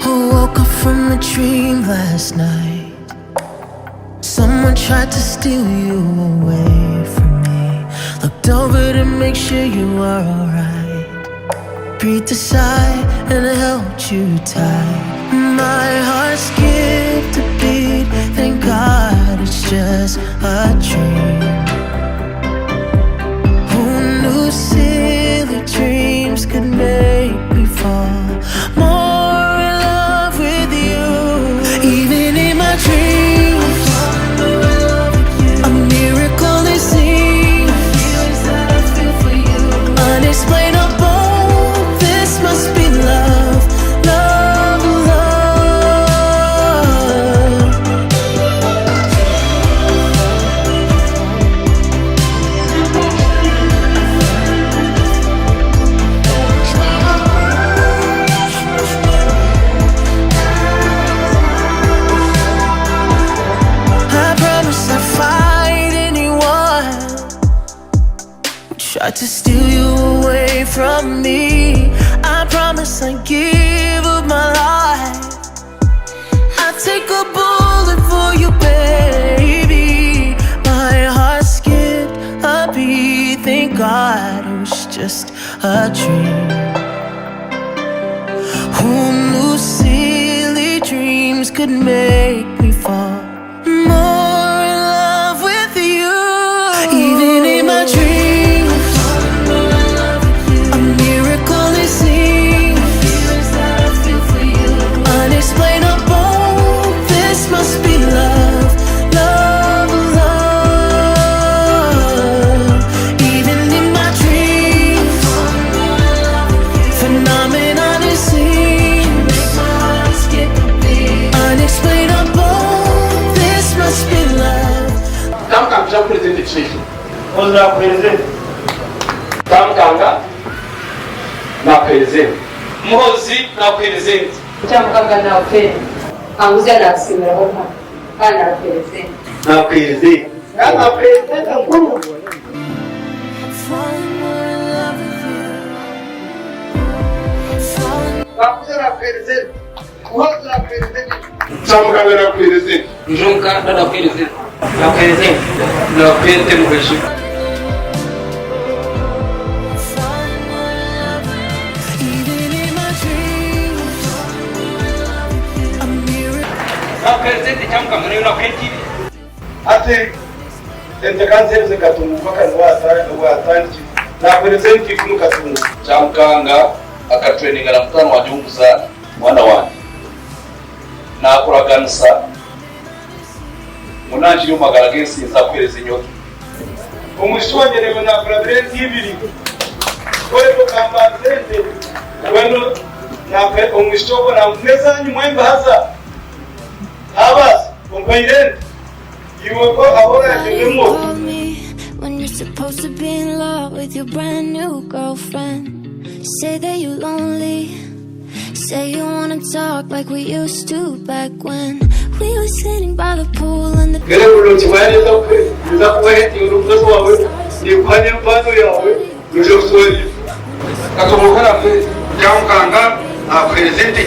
I woke up from a dream last night. Someone tried to steal you away from me. Looked over to make sure you were alright. Breathed a sigh and I held you tight. My heart skipped a beat. Thank God it's just a dream. Who knew silly dreams could make me fall more in love with you? Even in my dreams, a miracle it seems. Unexplainable, this must be love, love, love. I promise I'd fight anyone who tried to steal you away from me. I promise I'd give up my life. I'd take a bullet for you, baby. My heart skipped a beat. Thank God it was just a dream. Who knew silly dreams could make me fall more in love with you? Even in my dreams, a miracle it seems. Unexplainable, this must be love, love, love. Even in my dreams, phenomenon it seems. Unexplainable, this must be love. Tamkanga present chifu. Oza present. Tamkanga na present. Mozi na present. Tamkanga na present. Anguzia na simera hapa. Kana present. Na present. Kana present nguru. Falling more in love with you. Anguzia na present. Mozi na present. Tamkanga na present. Njonka na present. Na present. Na present mweshi. Presente cyangwa muri una kwenti ati ente kanze zikatungu bakani watanji na presente kunuka tungu cyangwa akatraining na mtano wa jungu sana mwana wanjye nakuraganisa munanji yo magaragesi za kweleza inyoto umushonye rero na presente ibiri kwego kambazende wendo na umushoko na meza nyumwemba hasa Abbas, compañero, you will go ahora en Call me when you're supposed to be in love with your brand new girlfriend. Say that you're lonely. Say you wanna talk like we used to back when we were sitting by the pool and the. Presente